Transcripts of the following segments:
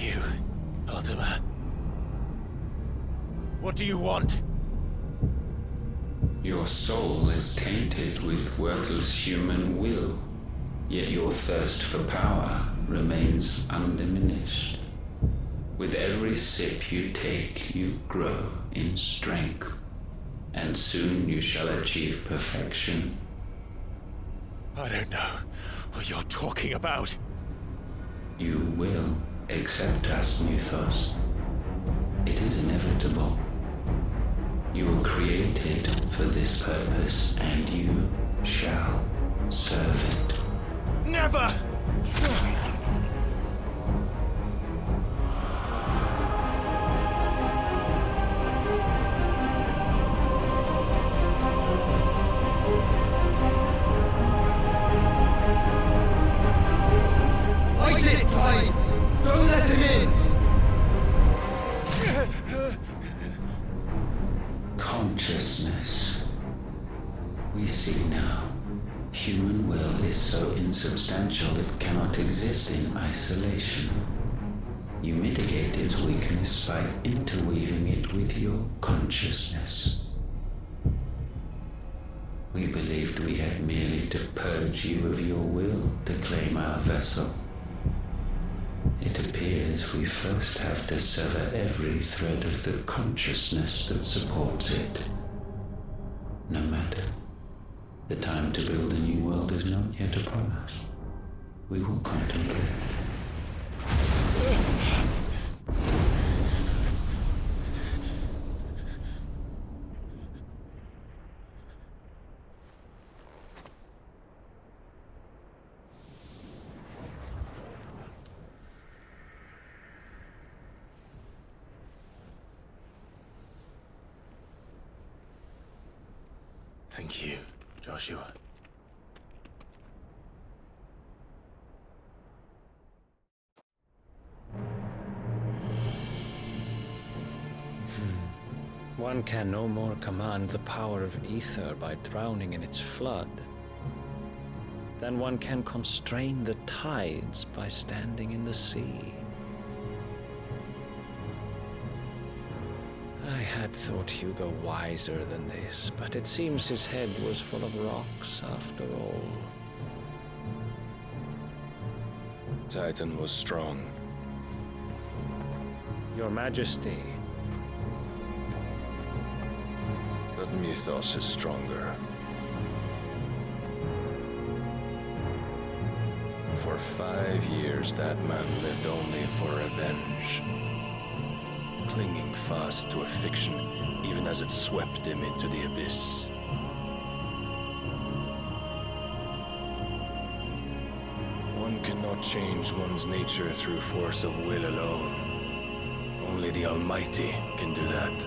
you, Ultima? What do you want? Your soul is tainted with worthless human will, yet your thirst for power remains undiminished. With every sip you take, you grow in strength, and soon you shall achieve perfection. I don't know what you're talking about. You will accept us, Mythos. It is inevitable. You were created for this purpose, and you shall serve it. Never! Fight it, Clive! Don't let him in! Consciousness. We see now. Human will is so insubstantial it cannot exist in isolation. You mitigate its weakness by interweaving it with your consciousness. We believed we had merely to purge you of your will to claim our vessel. It appears we first have to sever every thread of the consciousness that supports it. No matter. The time to build a new world is not yet upon us. We will contemplate. Thank you, Joshua. One can no more command the power of ether by drowning in its flood than one can constrain the tides by standing in the sea. I had thought Hugo wiser than this, but it seems his head was full of rocks after all. Titan was strong. Your Majesty. But Mythos is stronger. For 5 years, that man lived only for revenge. Clinging fast to a fiction, even as it swept him into the abyss. One cannot change one's nature through force of will alone. Only the Almighty can do that.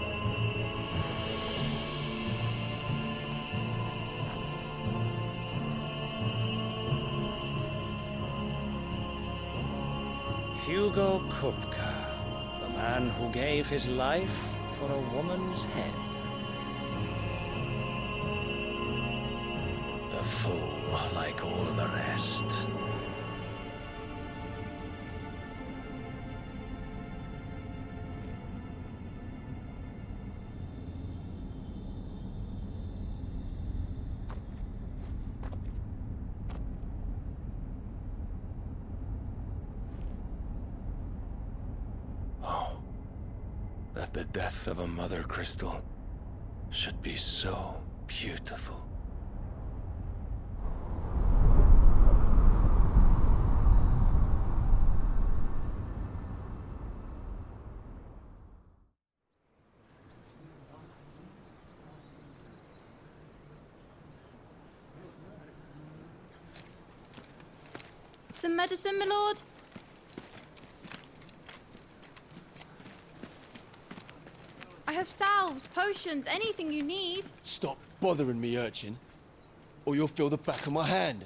Hugo Kupka, the man who gave his life for a woman's head. A fool like all the rest. That the death of a mother crystal should be so beautiful. Some medicine, my lord? I have salves, potions, anything you need. Stop bothering me, urchin, or you'll feel the back of my hand.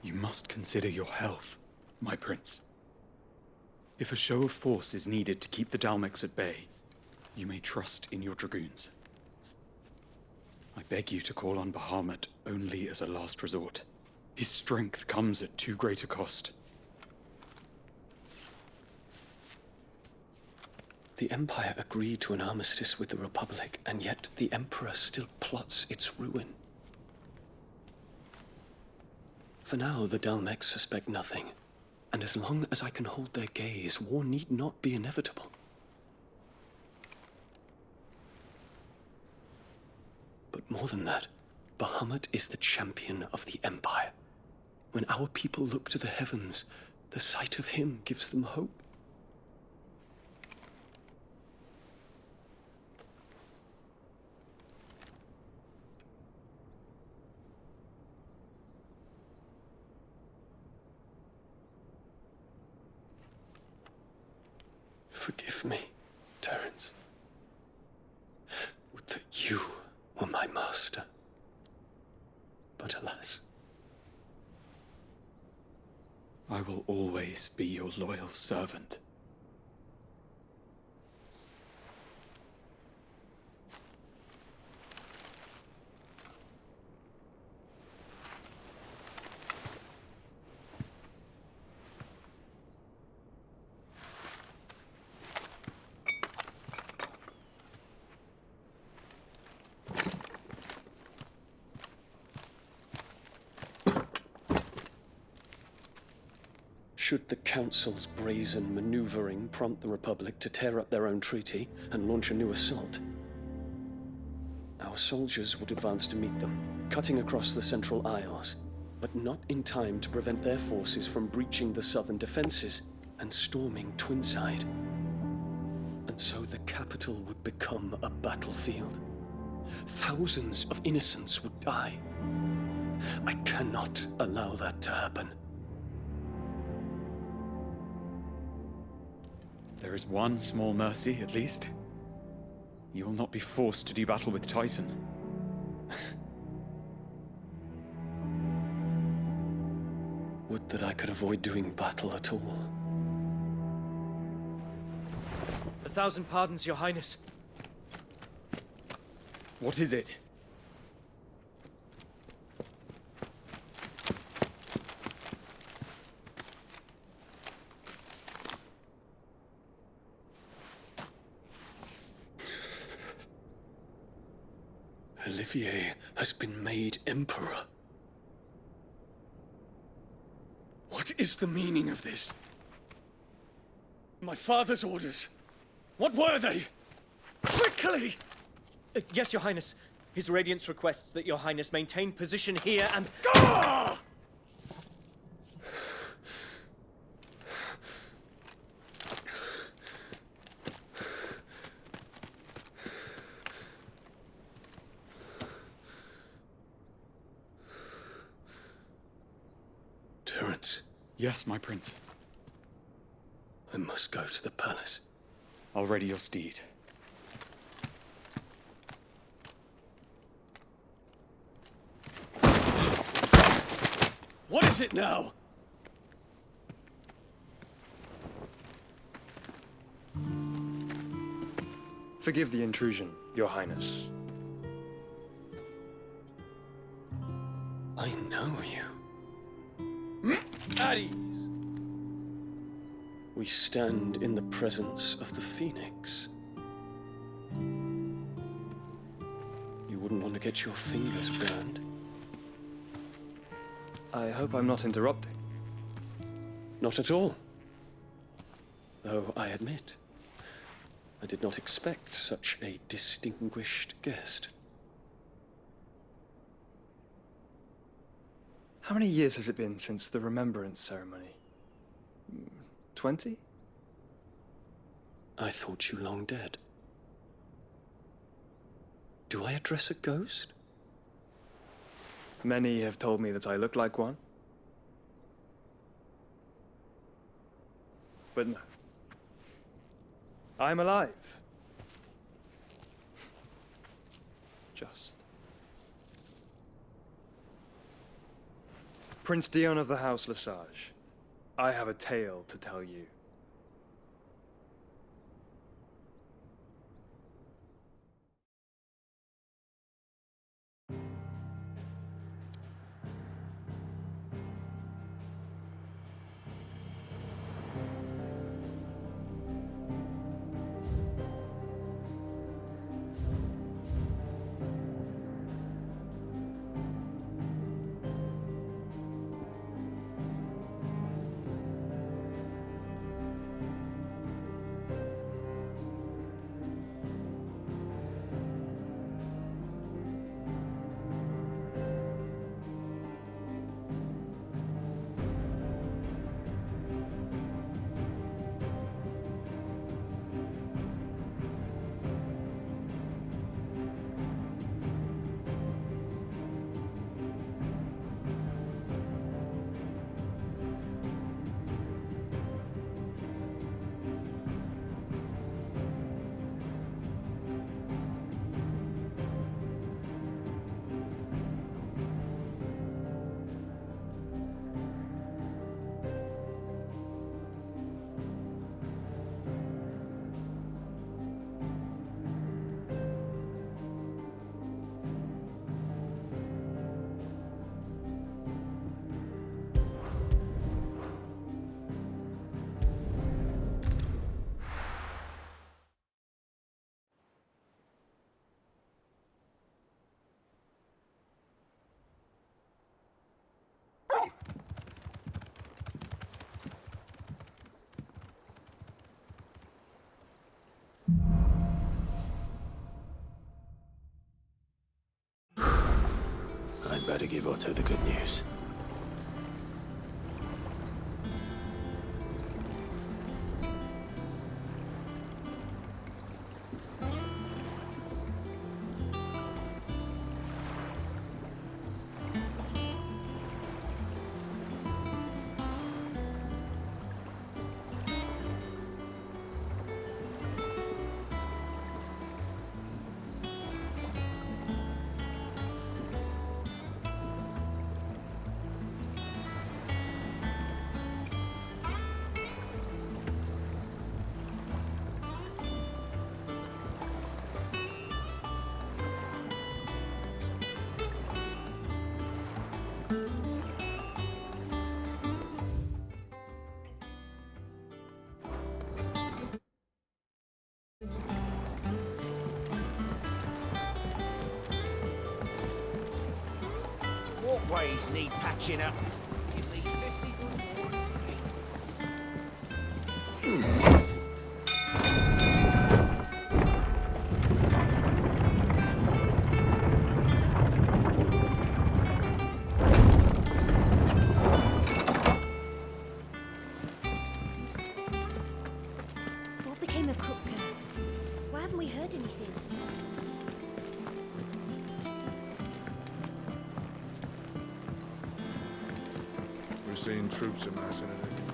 You must consider your health, my prince. If a show of force is needed to keep the Dalmex at bay, you may trust in your dragoons. I beg you to call on Bahamut only as a last resort. His strength comes at too great a cost. The Empire agreed to an armistice with the Republic, and yet the Emperor still plots its ruin. For now, the Dalmex suspect nothing, and as long as I can hold their gaze, war need not be inevitable. But more than that, Bahamut is the champion of the Empire. When our people look to the heavens, the sight of him gives them hope. Forgive me, Terence. Would that you were my master. But alas. I will always be your loyal servant. Should the Council's brazen maneuvering prompt the Republic to tear up their own treaty and launch a new assault, our soldiers would advance to meet them, cutting across the Central Isles, but not in time to prevent their forces from breaching the southern defenses and storming Twinside. And so the capital would become a battlefield. Thousands of innocents would die. I cannot allow that to happen. There is one small mercy, at least. You will not be forced to do battle with Titan. Would that I could avoid doing battle at all. 1,000 pardons, Your Highness. What is it? Olivier has been made Emperor. What is the meaning of this? My father's orders. What were they? Quickly! Yes, Your Highness. His Radiance requests that Your Highness maintain position here and... Ah! Terence, Yes, my prince. I must go to the palace. I'll ready your steed. What is it now? Forgive the intrusion, Your Highness. I know you. At ease. We stand in the presence of the Phoenix. You wouldn't want to get your fingers burned. I hope I'm not interrupting. Not at all. Though I admit, I did not expect such a distinguished guest. How many years has it been since the Remembrance ceremony? 20? I thought you long dead. Do I address a ghost? Many have told me that I look like one. But no. I'm alive. Just. Prince Dion of the House Lesage, I have a tale to tell you. to give Otto the good news. Walkways need patching up. Give me 50 good boards What became of Kupka? Why haven't we heard anything? We're seeing troops amassing at every door.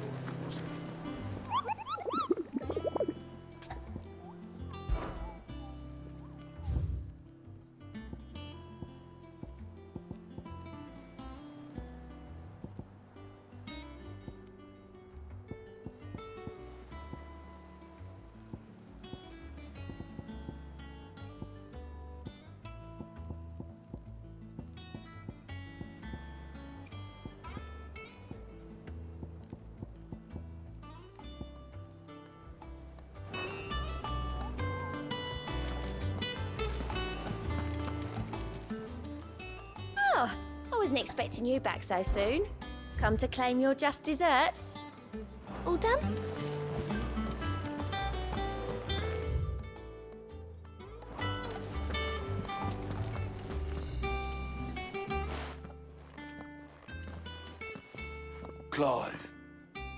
Oh, I wasn't expecting you back so soon. Come to claim your just desserts? All done? Clive,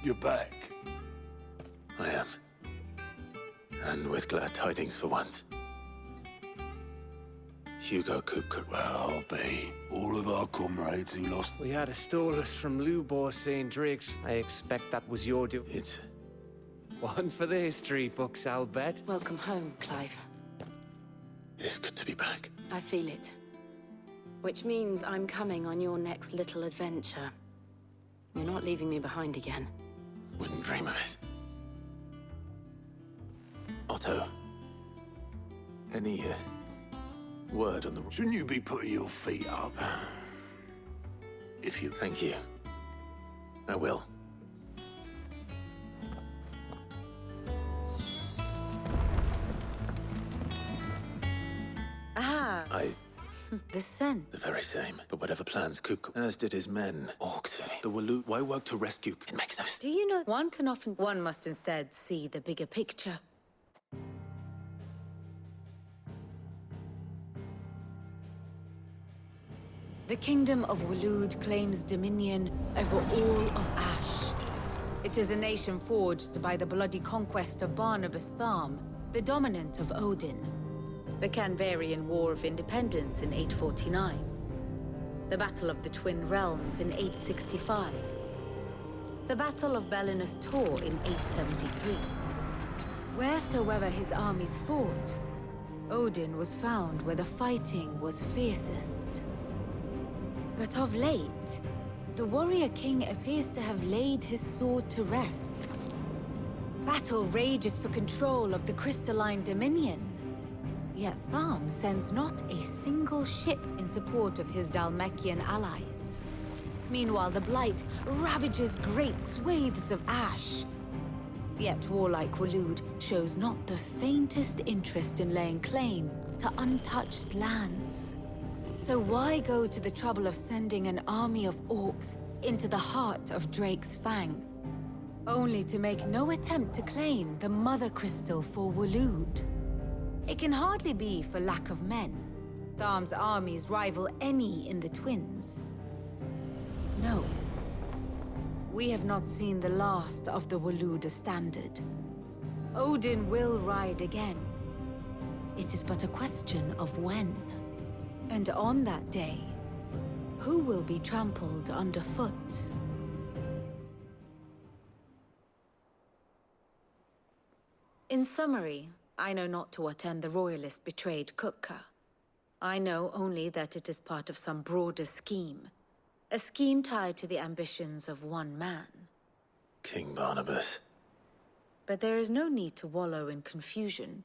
you're back. I am. And with glad tidings for once. Hugo Kupka. Well, be all of our comrades who lost. We had a stolus from Lubor St. Driggs. I expect that was your do. It's one for the history books, I'll bet. Welcome home, Clive. It's good to be back. I feel it. Which means I'm coming on your next little adventure. You're not leaving me behind again. Wouldn't dream of it. Otto, any word on the... Shouldn't you be putting your feet up? If you... Thank you. I will. Ah. The scent. The very same. But whatever plans Kupka, as did his men. Orcs, the Waloot. Why work to rescue? It makes no sense. Do you know one must instead see the bigger picture? The Kingdom of Waloed claims dominion over all of Ash. It is a nation forged by the bloody conquest of Barnabas Tharm, the dominant of Odin. The Canvarian War of Independence in 849. The Battle of the Twin Realms in 865. The Battle of Belinus Tor in 873. Wheresoever his armies fought, Odin was found where the fighting was fiercest. But of late, the warrior king appears to have laid his sword to rest. Battle rages for control of the crystalline dominion. Yet Tharm sends not a single ship in support of his Dhalmekian allies. Meanwhile, the Blight ravages great swathes of Ash. Yet warlike Waloed shows not the faintest interest in laying claim to untouched lands. So why go to the trouble of sending an army of orcs into the heart of Drake's Fang, only to make no attempt to claim the Mother Crystal for Waloed? It can hardly be for lack of men. Tharm's armies rival any in the Twins. No. We have not seen the last of the Waluda standard. Odin will ride again. It is but a question of when. And on that day, who will be trampled underfoot? In summary, I know not to what end the Royalists betrayed Kupka. I know only that it is part of some broader scheme. A scheme tied to the ambitions of one man. King Barnabas. But there is no need to wallow in confusion.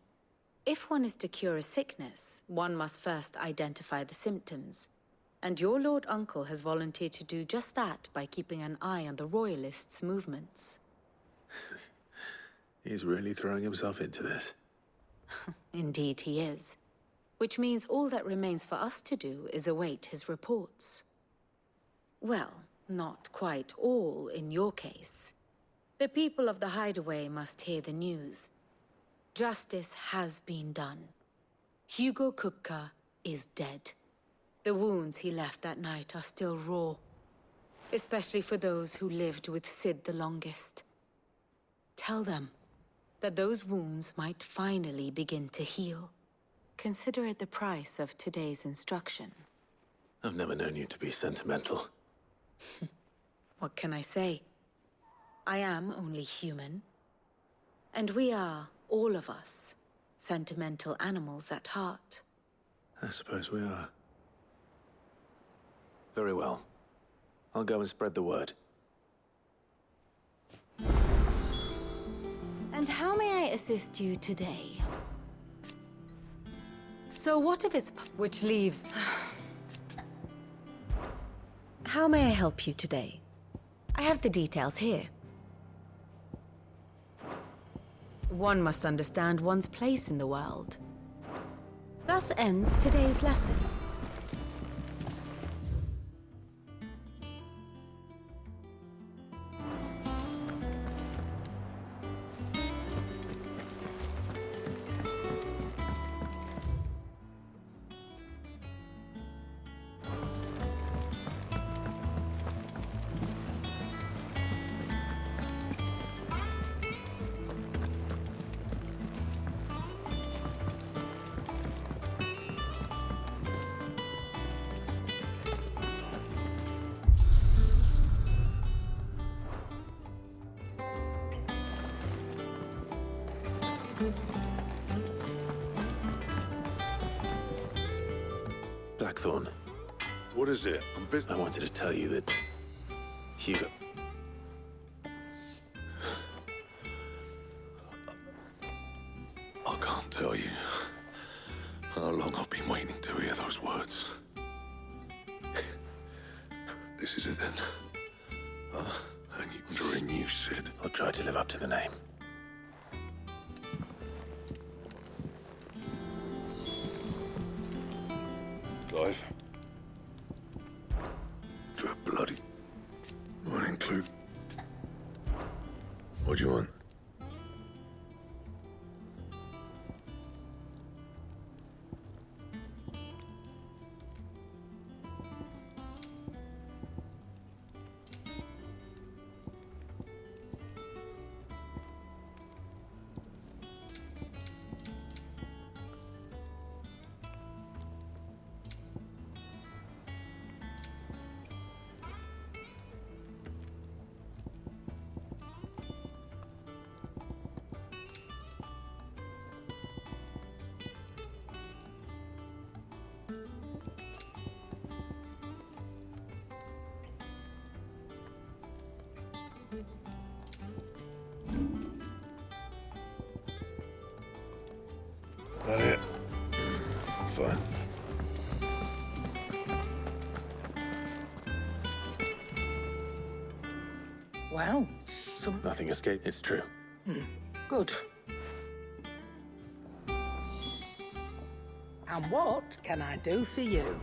If one is to cure a sickness, one must first identify the symptoms. And your Lord Uncle has volunteered to do just that by keeping an eye on the Royalists' movements. He's really throwing himself into this. Indeed he is. Which means all that remains for us to do is await his reports. Well, not quite all in your case. The people of the Hideaway must hear the news. Justice has been done. Hugo Kupka is dead. The wounds he left that night are still raw. Especially for those who lived with Sid the longest. Tell them that those wounds might finally begin to heal. Consider it the price of today's instruction. I've never known you to be sentimental. What can I say? I am only human. And we are, all of us, sentimental animals at heart. I suppose we are. Very well. I'll go and spread the word. And how may I assist you today? So what if it's... which leaves... How may I help you today? I have the details here. One must understand one's place in the world. Thus ends today's lesson. Blackthorn. What is it? I'm busy. I wanted to tell you that Hugo... I can't tell you how long I've been waiting to hear those words. This is it then. Hanging under a new Sid. I'll try to live up to the name. Clive. Do a bloody morning, Clue. What do you want? That it? Fine. Well, Nothing escaped. It's true. good. And what can I do for you?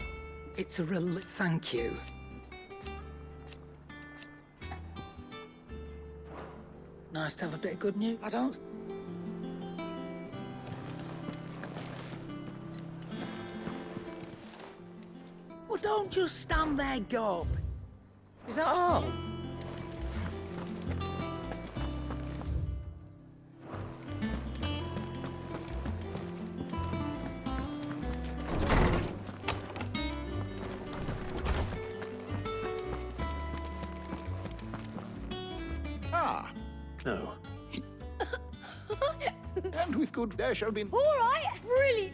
It's a real thank you. Nice to have a bit of good news. I don't... Don't just stand there, Gob. Is that all? Ah, No. and with good there shall be... All right, really.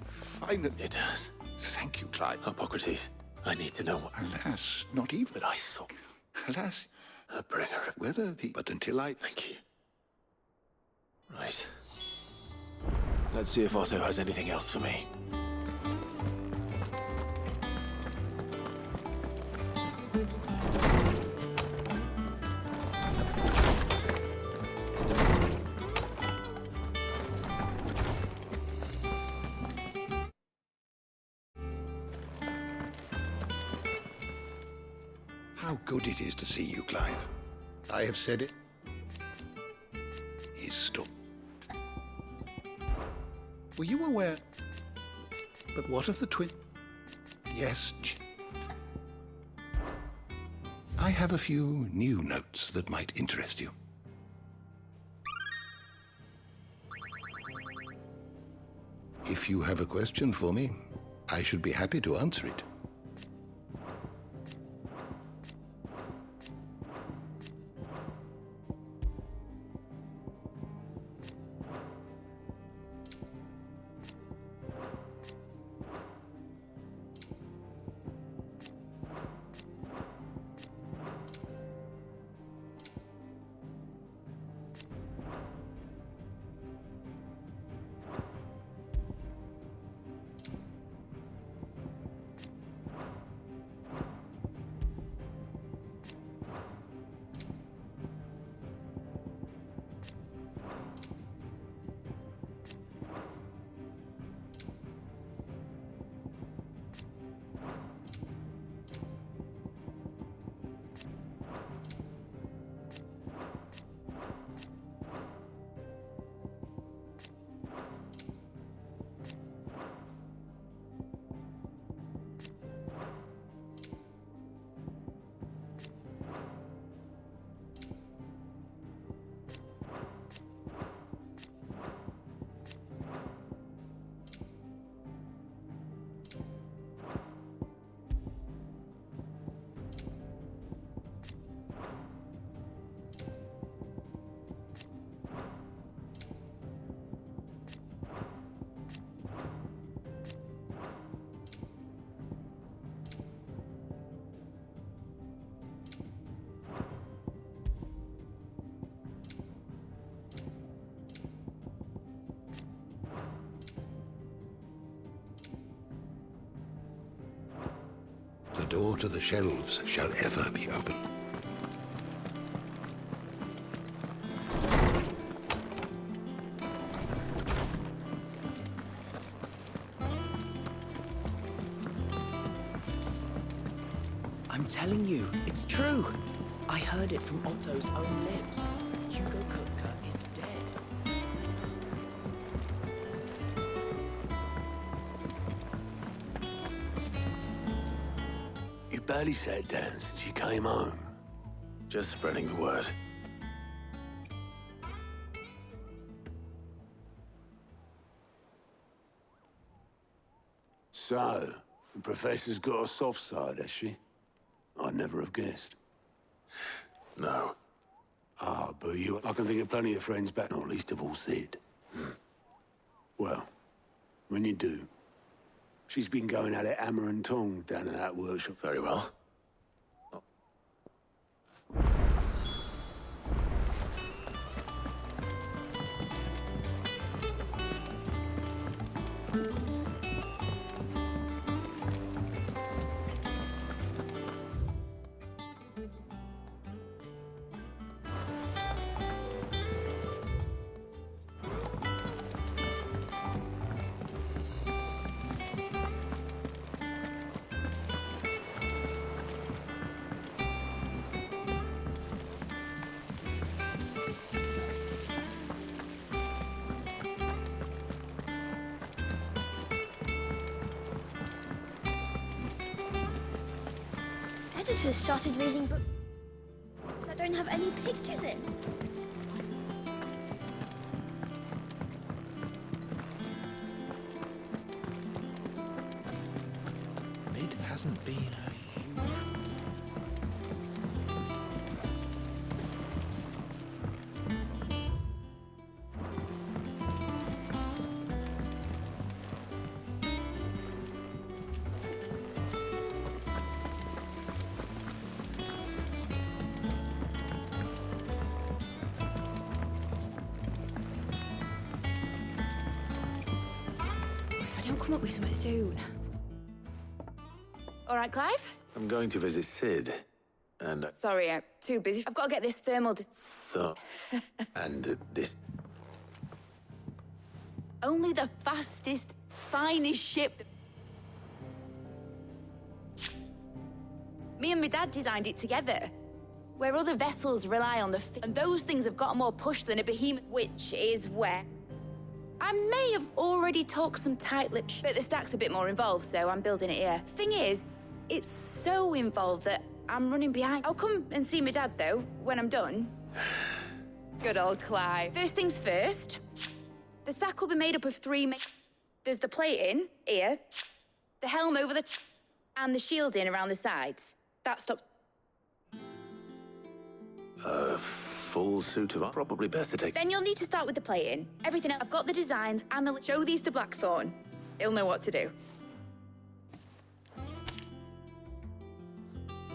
Finally. It does. Thank you, Clive. Hippocrates, I need to know what... Alas, not even. But I saw Alas, a bringer of... whether the... But until I... Thank you. Right. Let's see if Otto has anything else for me. How good it is to see you, Clive. I have said it. Is still. Were you aware? But what of the twin? Yes. I have a few new notes that might interest you. If you have a question for me, I should be happy to answer it. The door to the shelves shall ever be open. I'm telling you, it's true. I heard it from Otto's own lips. Hugo Kupka is dead. You barely sat down since you came home. Just spreading the word. So, the Professor's got a soft side, has she? I'd never have guessed. No. Ah, but you... I can think of plenty of friends back, not least of all Sid. Well, when you do, she's been going at it hammer and tongs down in that workshop. Very well. Editors started reading books that don't have any pictures in. Mid hasn't been a If I don't come up with something soon. All right, Clive? I'm going to visit Sid, and... Sorry, I'm too busy. I've got to get this thermal... So... and this... Only the fastest, finest ship... Me and my dad designed it together. Where other vessels rely on the... And those things have got more push than a behemoth, which is where... I may have already talked some tight-lipped but the stack's a bit more involved, so I'm building it here. Thing is, it's so involved that I'm running behind. I'll come and see my dad, though, when I'm done. Good old Clive. First things first, the stack will be made up of three... There's the plating, here, the helm over the... and the shielding around the sides. That stops... Full suit of armor. Probably best to take... Then you'll need to start with the plating. Everything else. I've got the designs, and they'll show these to Blackthorn. He'll know what to do.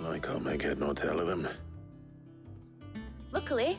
I can't make head nor tail of them. Luckily...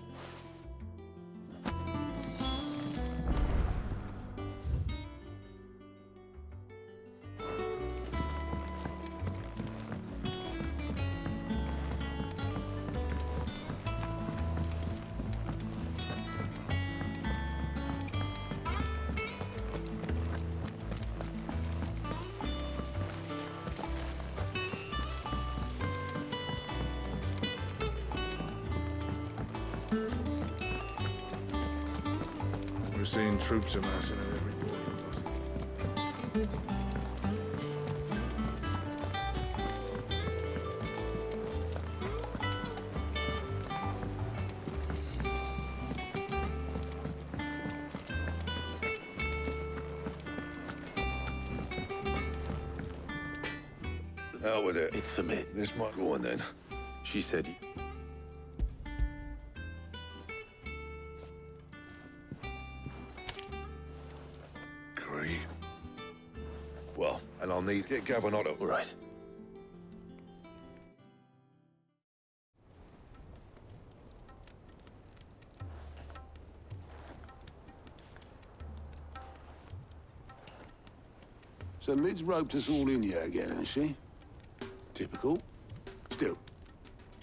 We're seeing troops amassing at every corner. Hell with it. It's for me. This might go on then. She said... Great. Well, and I'll need... Get Gavin Otto. All right. So Mid's roped us all in here again, has she? Typical. Still,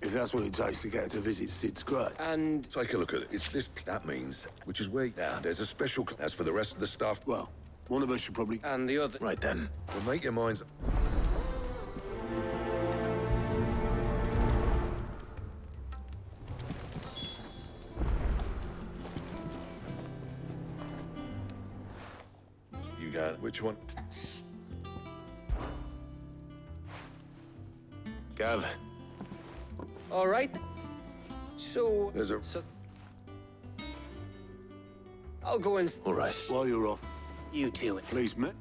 if that's what it takes to get her to visit Sid's grave. And... Take a look at it. It's this... That means, which is where... Now, there's a special... As for the rest of the stuff... Well, one of us should probably... And the other... Right then. Well, make your minds... You got... Which one? Gav. All right. So... There's a... So... I'll go and... All right. While you're off... You two. Policeman.